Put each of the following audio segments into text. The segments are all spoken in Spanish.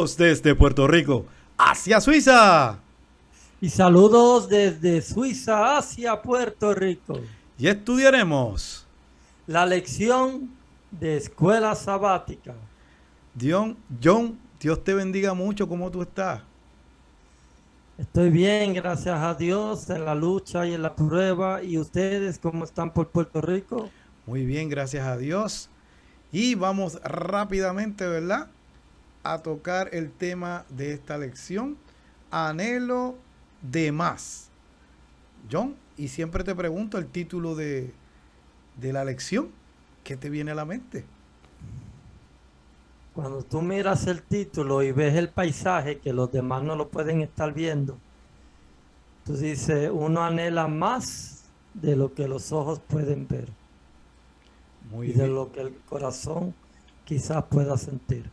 Saludos desde Puerto Rico hacia Suiza. Y saludos desde Suiza hacia Puerto Rico. Y estudiaremos. La lección de escuela sabática. John, Dios te bendiga mucho. ¿Cómo tú estás? Estoy bien, gracias a Dios, en la lucha y en la prueba. ¿Y ustedes cómo están por Puerto Rico? Muy bien, gracias a Dios. Y vamos rápidamente, ¿verdad?, a tocar el tema de esta lección. Anhelo de más. John, y siempre te pregunto el título de la lección. ¿Qué te viene a la mente? Cuando tú miras el título y ves el paisaje que los demás no lo pueden estar viendo, tú dices, uno anhela más de lo que los ojos pueden ver Muy y de bien. lo que el corazón quizás pueda sentir.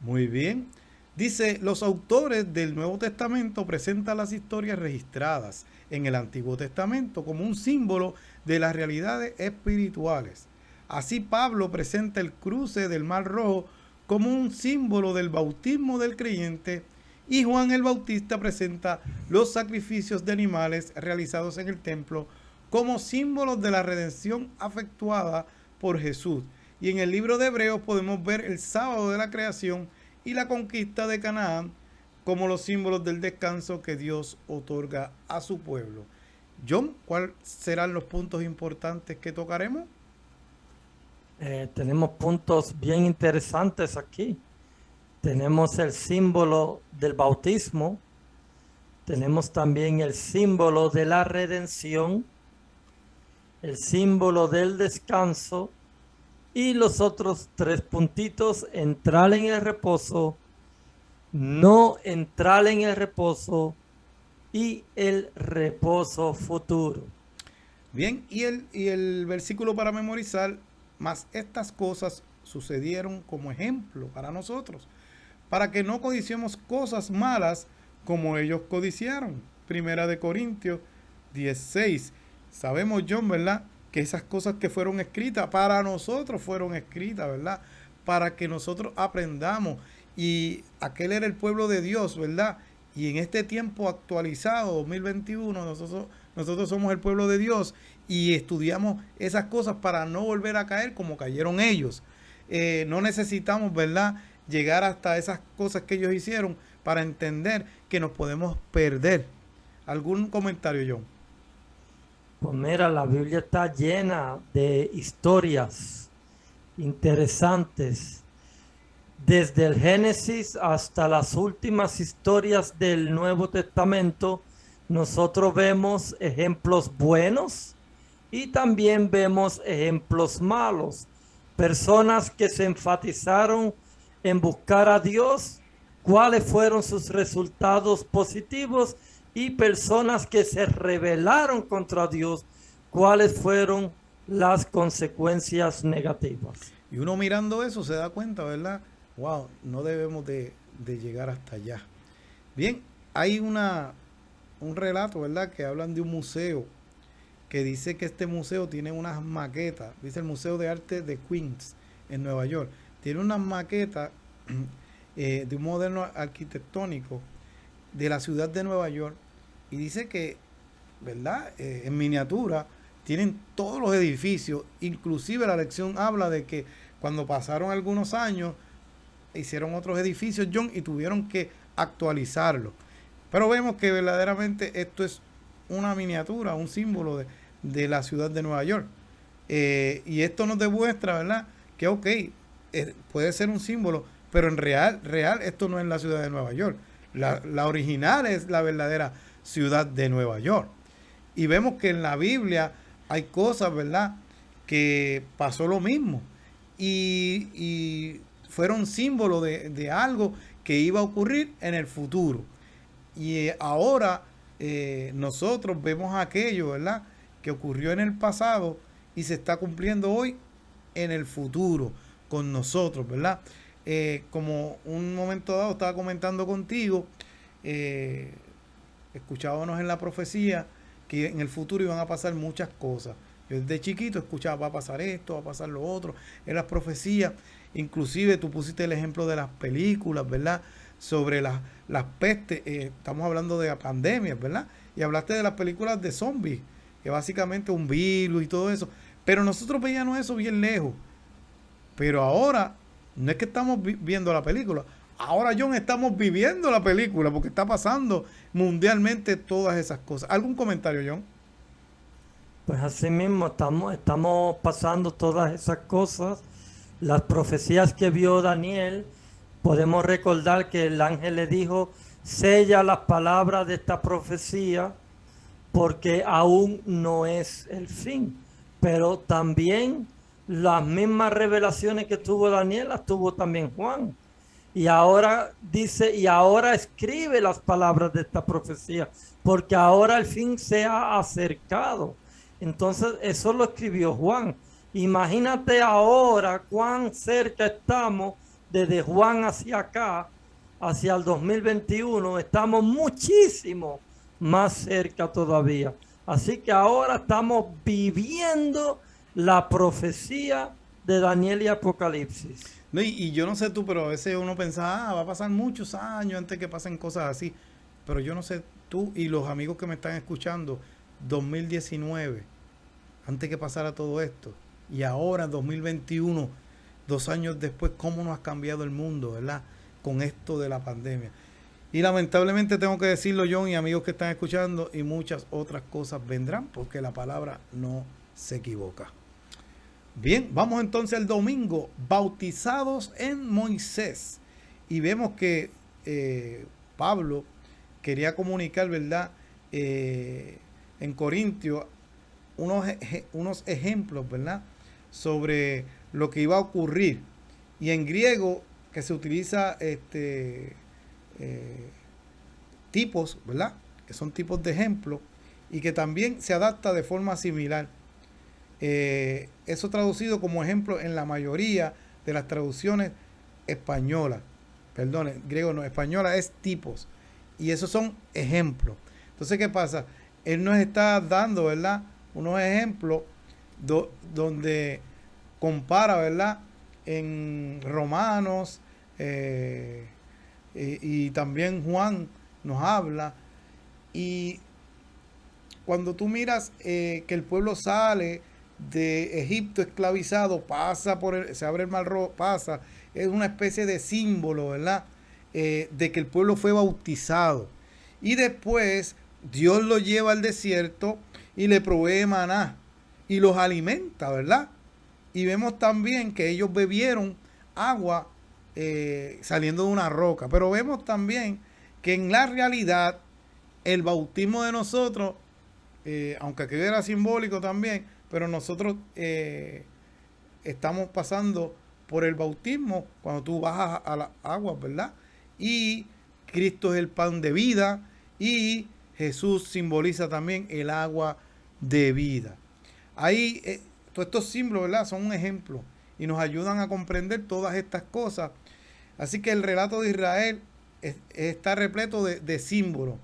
Muy bien. Dice, los autores del Nuevo Testamento presentan las historias registradas en el Antiguo Testamento como un símbolo de las realidades espirituales. Así Pablo presenta el cruce del Mar Rojo como un símbolo del bautismo del creyente, y Juan el Bautista presenta los sacrificios de animales realizados en el templo como símbolos de la redención efectuada por Jesús. Y en el libro de Hebreos podemos ver el sábado de la creación y la conquista de Canaán como los símbolos del descanso que Dios otorga a su pueblo. John, ¿cuáles serán los puntos importantes que tocaremos? Tenemos puntos bien interesantes aquí. Tenemos el símbolo del bautismo, tenemos también el símbolo de la redención, el símbolo del descanso y los otros tres puntitos: entrar en el reposo, no entrar en el reposo y el reposo futuro. Bien, y el versículo para memorizar: mas estas cosas sucedieron como ejemplo para nosotros, para que no codiciemos cosas malas como ellos codiciaron. Primera de Corintios 16. Sabemos, John, ¿verdad?, que esas cosas que fueron escritas para nosotros fueron escritas, ¿verdad?, para que nosotros aprendamos. Y aquel era el pueblo de Dios, ¿verdad? Y en este tiempo actualizado, 2021, nosotros somos el pueblo de Dios y estudiamos esas cosas para no volver a caer como cayeron ellos. No necesitamos, ¿verdad?, llegar hasta esas cosas que ellos hicieron para entender que nos podemos perder. ¿Algún comentario, John? Pues mira, la Biblia está llena de historias interesantes. Desde el Génesis hasta las últimas historias del Nuevo Testamento, nosotros vemos ejemplos buenos y también vemos ejemplos malos. Personas que se enfatizaron en buscar a Dios, cuáles fueron sus resultados positivos, y personas que se rebelaron contra Dios, cuáles fueron las consecuencias negativas. Y uno mirando eso se da cuenta, ¿verdad? Wow, no debemos de llegar hasta allá. Bien, hay un relato, ¿verdad?, que hablan de un museo que dice que este museo tiene unas maquetas. Dice el Museo de Arte de Queens en Nueva York. Tiene unas maquetas de un moderno arquitectónico de la ciudad de Nueva York, y dice que, ¿verdad?, en miniatura tienen todos los edificios. Inclusive la lección habla de que cuando pasaron algunos años hicieron otros edificios, John, y tuvieron que actualizarlo. Pero vemos que verdaderamente esto es una miniatura, un símbolo de la ciudad de Nueva York. Y esto nos demuestra, ¿verdad?, que ok, puede ser un símbolo, pero en real esto no es la ciudad de Nueva York. La original es la verdadera ciudad de Nueva York. Y vemos que en la Biblia hay cosas, ¿verdad?, que pasó lo mismo. Y fueron símbolos de algo que iba a ocurrir en el futuro. Y ahora nosotros vemos aquello, ¿verdad?, que ocurrió en el pasado y se está cumpliendo hoy en el futuro con nosotros, ¿verdad? Como un momento dado estaba comentando contigo, escuchábamos en la profecía que en el futuro iban a pasar muchas cosas. Yo desde chiquito escuchaba, va a pasar esto, va a pasar lo otro, en las profecías. Inclusive tú pusiste el ejemplo de las películas, ¿verdad?, sobre las pestes, estamos hablando de pandemias, ¿verdad? Y hablaste de las películas de zombies, que básicamente un virus y todo eso. Pero nosotros veíamos eso bien lejos. Pero ahora, no es que estamos viendo la película, ahora, John, estamos viviendo la película, porque está pasando mundialmente todas esas cosas. ¿Algún comentario, John? Pues así mismo estamos pasando todas esas cosas. Las profecías que vio Daniel, podemos recordar que el ángel le dijo, sella las palabras de esta profecía porque aún no es el fin. Pero también las mismas revelaciones que tuvo Daniel las tuvo también Juan. Y ahora dice, y ahora escribe las palabras de esta profecía, porque ahora el fin se ha acercado. Entonces, eso lo escribió Juan. Imagínate ahora cuán cerca estamos desde Juan hacia acá, hacia el 2021. Estamos muchísimo más cerca todavía. Así que ahora estamos viviendo la profecía de Daniel y Apocalipsis. No, y yo no sé tú, pero a veces uno piensa, va a pasar muchos años antes que pasen cosas así. Pero yo no sé tú y los amigos que me están escuchando, 2019, antes que pasara todo esto, y ahora 2021, 2 años después, cómo nos ha cambiado el mundo, ¿verdad? Con esto de la pandemia. Y lamentablemente tengo que decirlo, John, y amigos que están escuchando, y muchas otras cosas vendrán, porque la palabra no se equivoca. Bien, vamos entonces al domingo, bautizados en Moisés. Y vemos que Pablo quería comunicar, ¿verdad? En Corintios, unos ejemplos, ¿verdad? Sobre lo que iba a ocurrir. Y en griego, que se utiliza tipos, ¿verdad? Que son tipos de ejemplos y que también se adapta de forma similar. Eso traducido como ejemplo en la mayoría de las traducciones españolas. Perdón, griego no, española es tipos. Y esos son ejemplos. Entonces, ¿qué pasa? Él nos está dando, ¿verdad? Unos ejemplos donde compara, ¿verdad? En Romanos y también Juan nos habla. Y cuando tú miras que el pueblo sale de Egipto esclavizado, se abre el mar rojo, es una especie de símbolo, ¿verdad? De que el pueblo fue bautizado. Y después Dios los lleva al desierto y le provee maná y los alimenta, ¿verdad? Y vemos también que ellos bebieron agua saliendo de una roca. Pero vemos también que en la realidad el bautismo de nosotros, aunque aquello era simbólico también, pero nosotros estamos pasando por el bautismo cuando tú bajas a las aguas, ¿verdad? Y Cristo es el pan de vida y Jesús simboliza también el agua de vida. Ahí, todos estos símbolos, ¿verdad? Son un ejemplo y nos ayudan a comprender todas estas cosas. Así que el relato de Israel está repleto de símbolos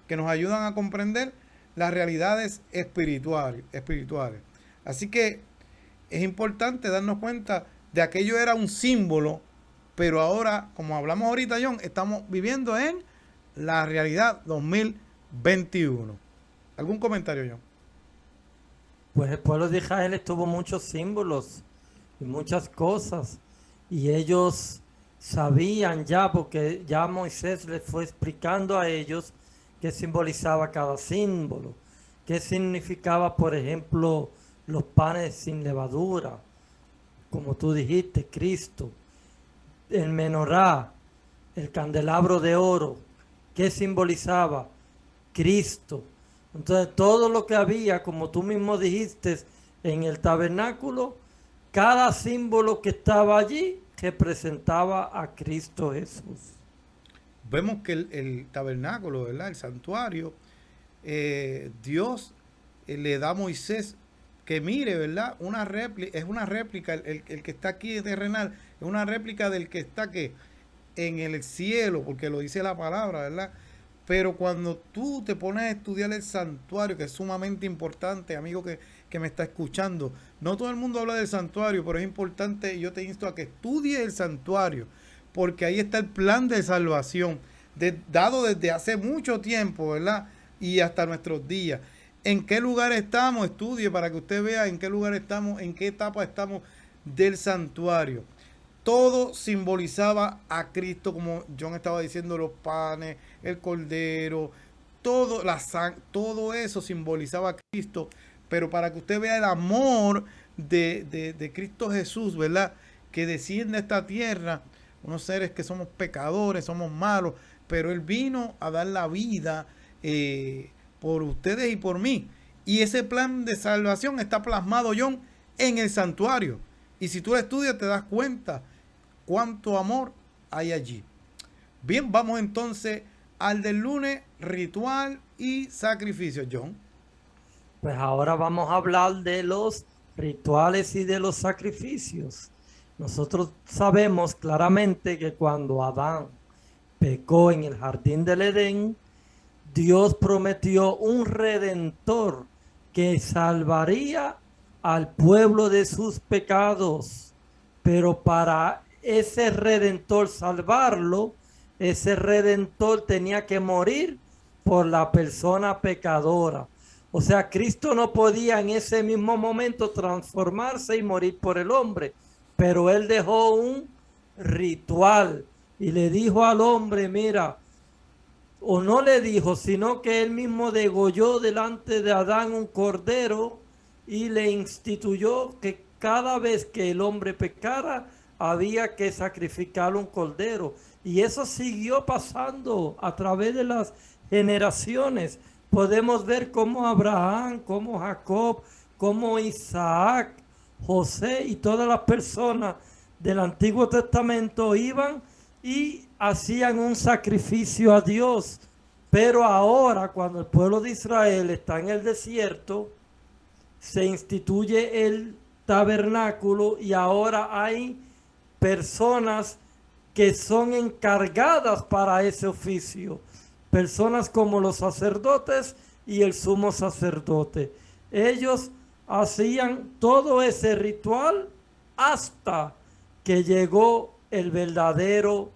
que nos ayudan a comprender las realidades espirituales. Así que es importante darnos cuenta de aquello era un símbolo, pero ahora, como hablamos ahorita, John, estamos viviendo en la realidad 2021. ¿Algún comentario, John? Pues el pueblo de Israel tuvo muchos símbolos y muchas cosas, y ellos sabían ya, porque ya Moisés les fue explicando a ellos qué simbolizaba cada símbolo, qué significaba, por ejemplo, los panes sin levadura, como tú dijiste, Cristo, el menorá, el candelabro de oro, qué simbolizaba Cristo. Entonces, todo lo que había, como tú mismo dijiste, en el tabernáculo, cada símbolo que estaba allí representaba a Cristo Jesús. Vemos que el tabernáculo, ¿verdad? El santuario, Dios le da a Moisés que mire, ¿verdad? Es una réplica, el que está aquí terrenal, es una réplica del que está aquí en el cielo, porque lo dice la palabra, ¿verdad? Pero cuando tú te pones a estudiar el santuario, que es sumamente importante, amigo que me está escuchando, no todo el mundo habla del santuario, pero es importante, yo te insto a que estudies el santuario, porque ahí está el plan de salvación, dado desde hace mucho tiempo, ¿verdad? Y hasta nuestros días. ¿En qué lugar estamos? Estudie para que usted vea en qué lugar estamos, en qué etapa estamos del santuario. Todo simbolizaba a Cristo, como John estaba diciendo, los panes, el cordero, todo eso simbolizaba a Cristo. Pero para que usted vea el amor de Cristo Jesús, ¿verdad? Que desciende a esta tierra, unos seres que somos pecadores, somos malos, pero Él vino a dar la vida por ustedes y por mí. Y ese plan de salvación está plasmado, John, en el santuario. Y si tú lo estudias te das cuenta cuánto amor hay allí. Bien, vamos entonces al del lunes, ritual y sacrificio, John. Pues ahora vamos a hablar de los rituales y de los sacrificios. Nosotros sabemos claramente que cuando Adán pecó en el jardín del Edén, Dios prometió un redentor que salvaría al pueblo de sus pecados. Pero para ese redentor salvarlo, ese redentor tenía que morir por la persona pecadora. O sea, Cristo no podía en ese mismo momento transformarse y morir por el hombre, pero Él dejó un ritual y le dijo al hombre, mira, o no le dijo, sino que Él mismo degolló delante de Adán un cordero y le instituyó que cada vez que el hombre pecara, había que sacrificar un cordero. Y eso siguió pasando a través de las generaciones. Podemos ver cómo Abraham, cómo Jacob, cómo Isaac, José y todas las personas del Antiguo Testamento iban y hacían un sacrificio a Dios. Pero ahora, cuando el pueblo de Israel está en el desierto, se instituye el tabernáculo y ahora hay personas que son encargadas para ese oficio. Personas como los sacerdotes y el sumo sacerdote. Ellos hacían todo ese ritual hasta que llegó el verdadero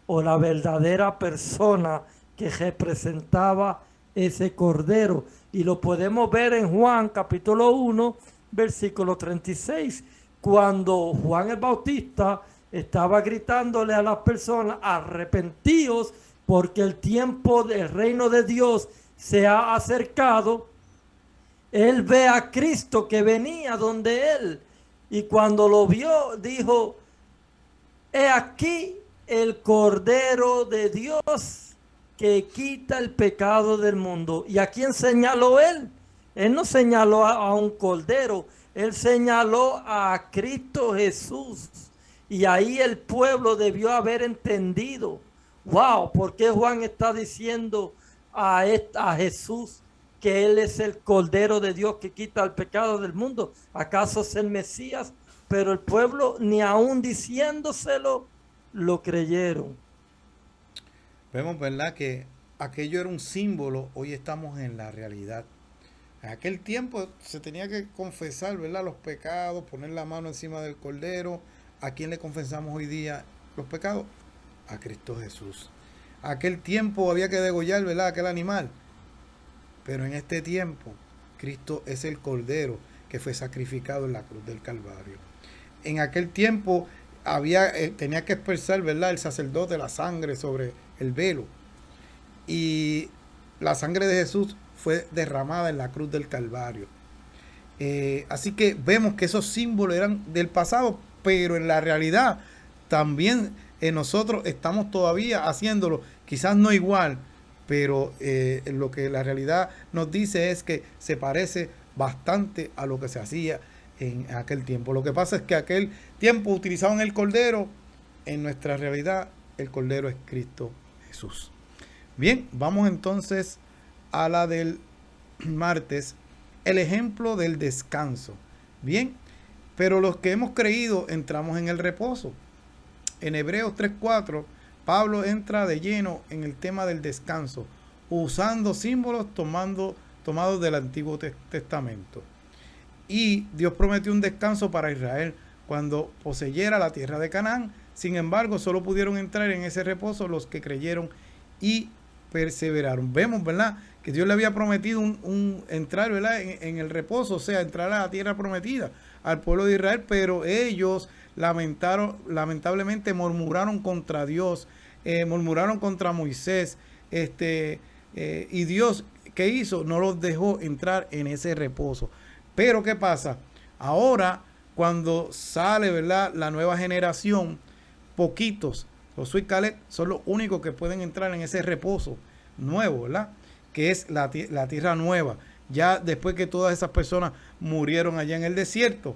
o la verdadera persona que representaba ese cordero. Y lo podemos ver en Juan capítulo 1, versículo 36, cuando Juan el Bautista estaba gritándole a las personas, arrepentíos porque el tiempo del reino de Dios se ha acercado. Él ve a Cristo que venía donde él, y cuando lo vio dijo, he aquí el Cordero de Dios que quita el pecado del mundo. ¿Y a quién señaló él? Él no señaló a un cordero, él señaló a Cristo Jesús. Y ahí el pueblo debió haber entendido, wow, ¿por qué Juan está diciendo a Jesús que Él es el Cordero de Dios que quita el pecado del mundo? ¿Acaso es el Mesías? Pero el pueblo, ni aún diciéndoselo, lo creyeron. Vemos, ¿verdad?, que aquello era un símbolo, hoy estamos en la realidad. En aquel tiempo se tenía que confesar, ¿verdad?, los pecados, poner la mano encima del cordero. ¿A quién le confesamos hoy día los pecados? A Cristo Jesús. Aquel tiempo había que degollar, ¿verdad?, aquel animal. Pero en este tiempo, Cristo es el cordero que fue sacrificado en la cruz del Calvario. En aquel tiempo tenía que expresar, ¿verdad?, el sacerdote la sangre sobre el velo. Y la sangre de Jesús fue derramada en la cruz del Calvario. Así que vemos que esos símbolos eran del pasado, pero en la realidad también nosotros estamos todavía haciéndolo, quizás no igual, pero lo que la realidad nos dice es que se parece bastante a lo que se hacía en aquel tiempo. Lo que pasa es que aquel tiempo utilizaban el cordero, en nuestra realidad el cordero es Cristo Jesús. Bien, vamos entonces a la del martes, el ejemplo del descanso. Bien, pero los que hemos creído entramos en el reposo. En Hebreos 3:4, Pablo entra de lleno en el tema del descanso, usando símbolos tomados del Antiguo Testamento. Y Dios prometió un descanso para Israel cuando poseyera la tierra de Canaán, Sin embargo, solo pudieron entrar en ese reposo los que creyeron y perseveraron. Vemos, ¿verdad?, que Dios le había prometido entrar, ¿verdad?, en el reposo, o sea, entrar a la tierra prometida al pueblo de Israel, pero ellos lamentablemente murmuraron contra Dios, murmuraron contra Moisés, y Dios, ¿qué hizo? No los dejó entrar en ese reposo. Pero ¿qué pasa? Ahora, cuando sale, ¿verdad?, la nueva generación, poquitos, Josué y Caleb son los únicos que pueden entrar en ese reposo nuevo, ¿verdad?, que es la tierra nueva, ya después que todas esas personas murieron allá en el desierto.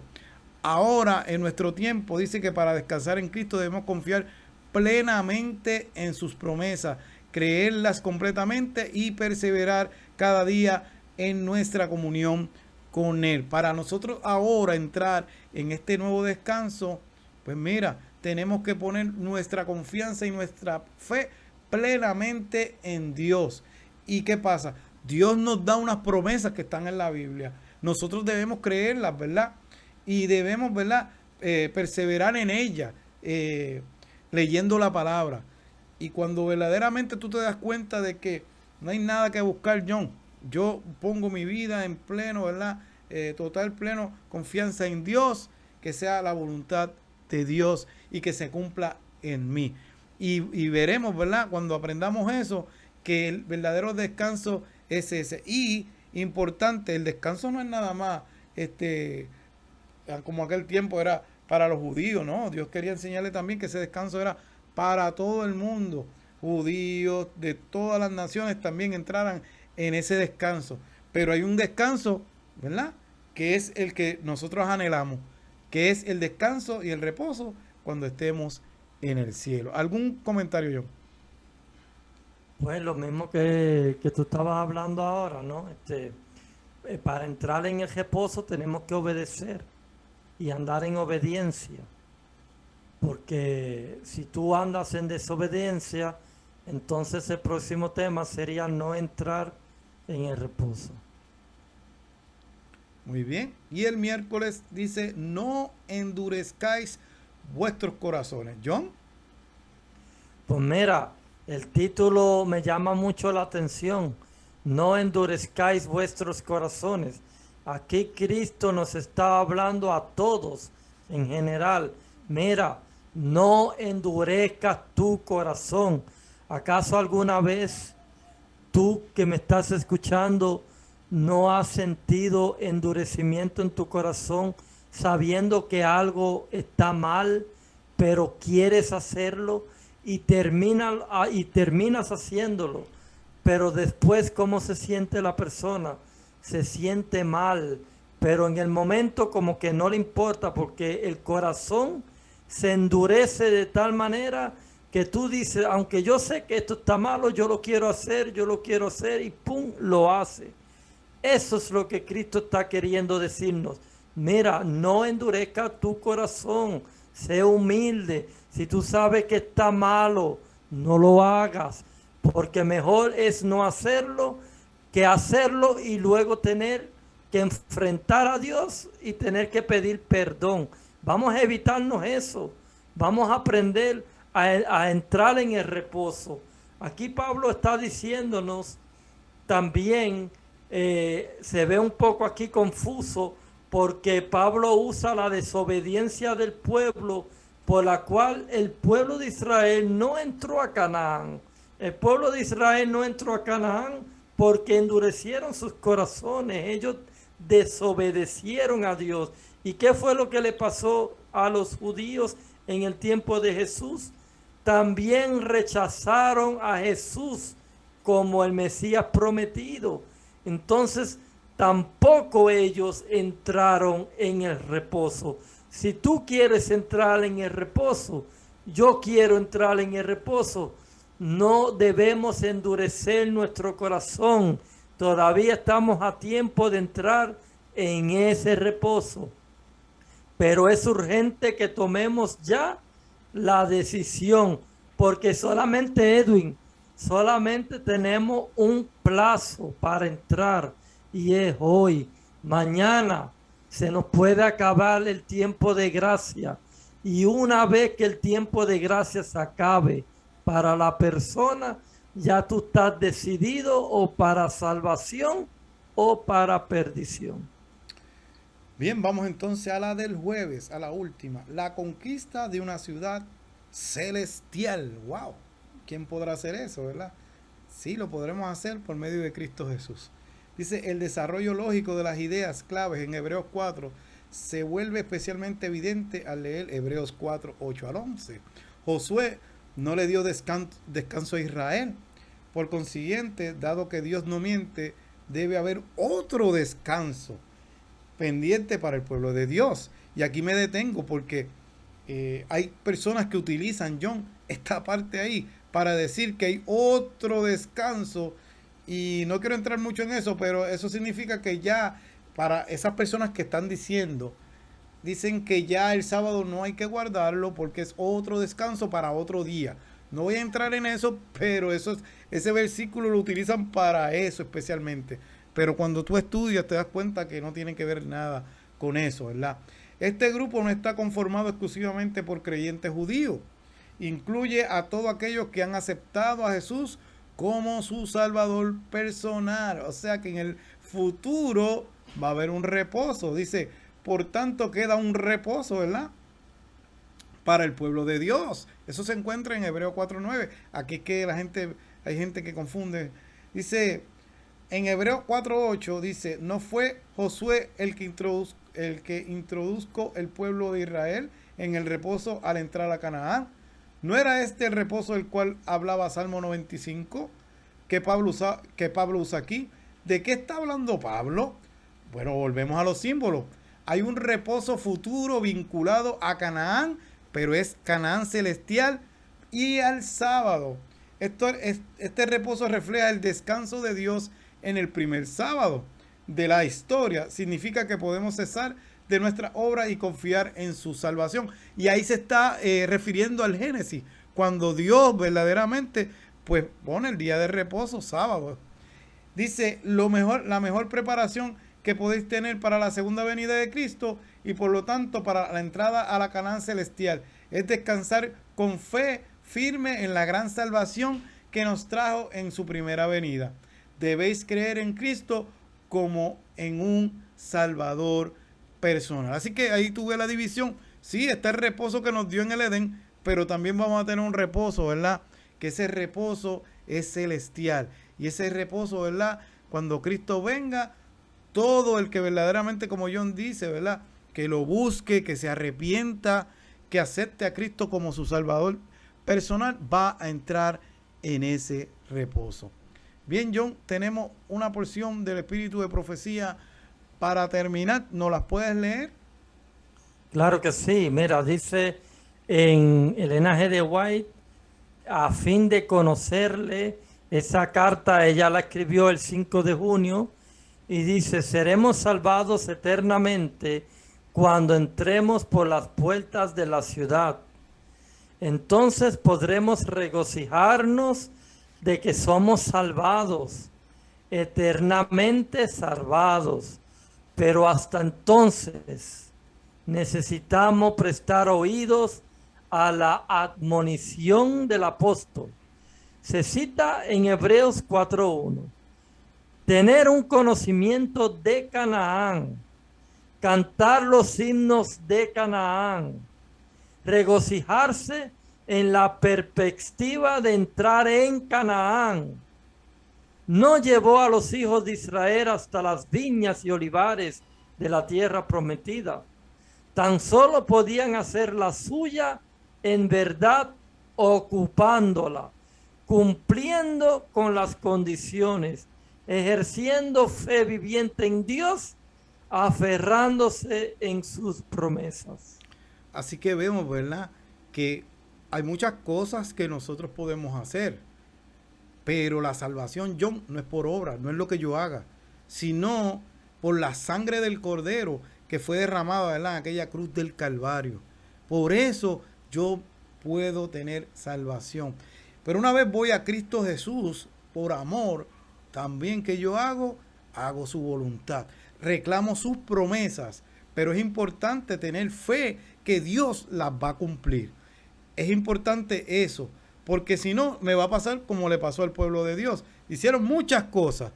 Ahora, en nuestro tiempo, dice que para descansar en Cristo debemos confiar plenamente en sus promesas, creerlas completamente y perseverar cada día en nuestra comunión con Él. Para nosotros ahora entrar en este nuevo descanso, pues mira, tenemos que poner nuestra confianza y nuestra fe plenamente en Dios. ¿Y qué pasa? Dios nos da unas promesas que están en la Biblia. Nosotros debemos creerlas, ¿verdad? Y debemos, ¿verdad?, perseverar en ellas, leyendo la palabra. Y cuando verdaderamente tú te das cuenta de que no hay nada que buscar, John, yo pongo mi vida en pleno, ¿verdad?, total, pleno confianza en Dios, que sea la voluntad de Dios y que se cumpla en mí. Y veremos, ¿verdad?, cuando aprendamos eso, que el verdadero descanso es ese. Y importante, el descanso no es nada más como aquel tiempo era para los judíos, ¿no? Dios quería enseñarle también que ese descanso era para todo el mundo. Judíos de todas las naciones también entraran en ese descanso. Pero hay un descanso, ¿verdad?, que es el que nosotros anhelamos, que es el descanso y el reposo cuando estemos en el cielo. ¿Algún comentario, John? Pues lo mismo que tú estabas hablando ahora, ¿no? Para entrar en el reposo tenemos que obedecer y andar en obediencia. Porque si tú andas en desobediencia, entonces el próximo tema sería no entrar en el reposo. Muy bien. Y el miércoles dice, no endurezcáis vuestros corazones. John. Pues mira, el título me llama mucho la atención. No endurezcáis vuestros corazones. Aquí Cristo nos está hablando a todos en general. Mira, no endurezcas tu corazón. ¿Acaso alguna vez tú que me estás escuchando no has sentido endurecimiento en tu corazón sabiendo que algo está mal, pero quieres hacerlo y terminas haciéndolo? Pero después, ¿cómo se siente la persona? Se siente mal, pero en el momento como que no le importa, porque el corazón se endurece de tal manera que tú dices, aunque yo sé que esto está malo, yo lo quiero hacer y pum, lo hace. Eso es lo que Cristo está queriendo decirnos. Mira, no endurezca tu corazón, sé humilde. Si tú sabes que está malo, no lo hagas, porque mejor es no hacerlo que hacerlo y luego tener que enfrentar a Dios y tener que pedir perdón. Vamos a evitarnos eso. Vamos a aprender a entrar en el reposo. Aquí Pablo está diciéndonos también, se ve un poco aquí confuso, porque Pablo usa la desobediencia del pueblo por la cual el pueblo de Israel no entró a Canaán. El pueblo de Israel no entró a Canaán porque endurecieron sus corazones. Ellos desobedecieron a Dios. ¿Y qué fue lo que le pasó a los judíos en el tiempo de Jesús? También rechazaron a Jesús como el Mesías prometido. Entonces, tampoco ellos entraron en el reposo. Si tú quieres entrar en el reposo, yo quiero entrar en el reposo, no debemos endurecer nuestro corazón. Todavía estamos a tiempo de entrar en ese reposo. Pero es urgente que tomemos ya la decisión, porque solamente, Edwin, solamente tenemos un plazo para entrar y es hoy. Mañana se nos puede acabar el tiempo de gracia Y una vez que el tiempo de gracia se acabe para la persona, ya tú estás decidido o para salvación o para perdición. Bien, vamos entonces a la del jueves, a la última. La conquista de una ciudad celestial. ¡Wow! ¿Quién podrá hacer eso, verdad? Sí, lo podremos hacer por medio de Cristo Jesús. Dice, el desarrollo lógico de las ideas claves en Hebreos 4 se vuelve especialmente evidente al leer Hebreos 4, 8 al 11. Josué no le dio descanso a Israel. Por consiguiente, dado que Dios no miente, debe haber otro descanso pendiente para el pueblo de Dios. Y aquí me detengo porque hay personas que utilizan, John, esta parte ahí para decir que hay otro descanso, y no quiero entrar mucho en eso, pero eso significa que ya para esas personas que están dicen que ya el sábado no hay que guardarlo porque es otro descanso para otro día. No voy a entrar en eso, pero ese versículo lo utilizan para eso especialmente. Pero cuando tú estudias te das cuenta que no tiene que ver nada con eso, ¿verdad? Este grupo no está conformado exclusivamente por creyentes judíos. Incluye a todos aquellos que han aceptado a Jesús como su Salvador personal. O sea que en el futuro va a haber un reposo. Dice, por tanto queda un reposo, ¿verdad? Para el pueblo de Dios. Eso se encuentra en Hebreos 4:9. Aquí es que hay gente que confunde. Dice, en Hebreos 4:8 dice, ¿no fue Josué el que introduzco el pueblo de Israel en el reposo al entrar a Canaán? ¿No era este el reposo del cual hablaba Salmo 95 que Pablo usa aquí? ¿De qué está hablando Pablo? Bueno, volvemos a los símbolos. Hay un reposo futuro vinculado a Canaán, pero es Canaán celestial y al sábado. Este reposo refleja el descanso de Dios en el primer sábado de la historia. Significa que podemos cesar de nuestra obra y confiar en su salvación. Y ahí se está refiriendo al Génesis, cuando Dios verdaderamente pues pone el día de reposo, sábado. Dice, la mejor preparación que podéis tener para la segunda venida de Cristo y por lo tanto para la entrada a la Canaán celestial es descansar con fe firme en la gran salvación que nos trajo en su primera venida. Debéis creer en Cristo como en un Salvador personal. Así que ahí tuve la división. Sí, está el reposo que nos dio en el Edén, pero también vamos a tener un reposo, ¿verdad? Que ese reposo es celestial. Y ese reposo, ¿verdad? Cuando Cristo venga, todo el que verdaderamente, como John dice, ¿verdad? Que lo busque, que se arrepienta, que acepte a Cristo como su Salvador personal, va a entrar en ese reposo. Bien, John, tenemos una porción del espíritu de profecía para terminar. ¿Nos las puedes leer? Claro que sí. Mira, dice en el linaje de White, a fin de conocerle, esa carta ella la escribió el 5 de junio y dice, seremos salvados eternamente cuando entremos por las puertas de la ciudad. Entonces podremos regocijarnos de que somos salvados, eternamente salvados. Pero hasta entonces necesitamos prestar oídos a la admonición del apóstol. Se cita en Hebreos 4:1. Tener un conocimiento de Canaán, cantar los himnos de Canaán, regocijarse en la perspectiva de entrar en Canaán. No llevó a los hijos de Israel hasta las viñas y olivares de la tierra prometida. Tan solo podían hacer la suya en verdad, ocupándola, cumpliendo con las condiciones, ejerciendo fe viviente en Dios, aferrándose en sus promesas. Así que vemos, ¿verdad? Que hay muchas cosas que nosotros podemos hacer, pero la salvación, John, no es por obra, no es lo que yo haga, sino por la sangre del Cordero que fue derramada, ¿verdad?, en aquella cruz del Calvario. Por eso yo puedo tener salvación. Pero una vez voy a Cristo Jesús, por amor, también que yo hago su voluntad. Reclamo sus promesas, pero es importante tener fe que Dios las va a cumplir. Es importante eso, porque si no, me va a pasar como le pasó al pueblo de Dios. Hicieron muchas cosas,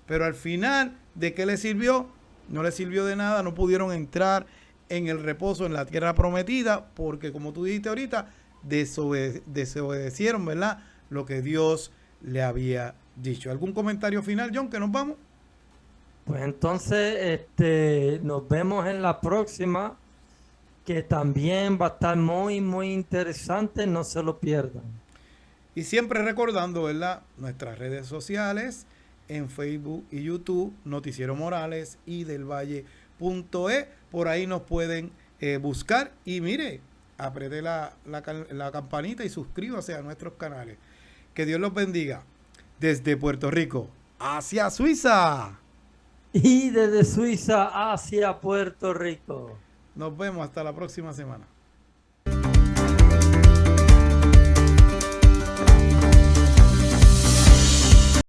pero al final, ¿de qué les sirvió? No les sirvió de nada, no pudieron entrar en el reposo, en la tierra prometida, porque como tú dijiste ahorita, desobedecieron, ¿verdad? Lo que Dios le había dicho. ¿Algún comentario final, John, que nos vamos? Pues entonces, nos vemos en la próxima, que también va a estar muy, muy interesante, no se lo pierdan. Y siempre recordando, ¿verdad? Nuestras redes sociales en Facebook y YouTube, Noticiero Morales y del Valle.e. Por ahí nos pueden buscar. Y mire, apriete la campanita y suscríbase a nuestros canales. Que Dios los bendiga. Desde Puerto Rico hacia Suiza. Y desde Suiza hacia Puerto Rico. Nos vemos hasta la próxima semana.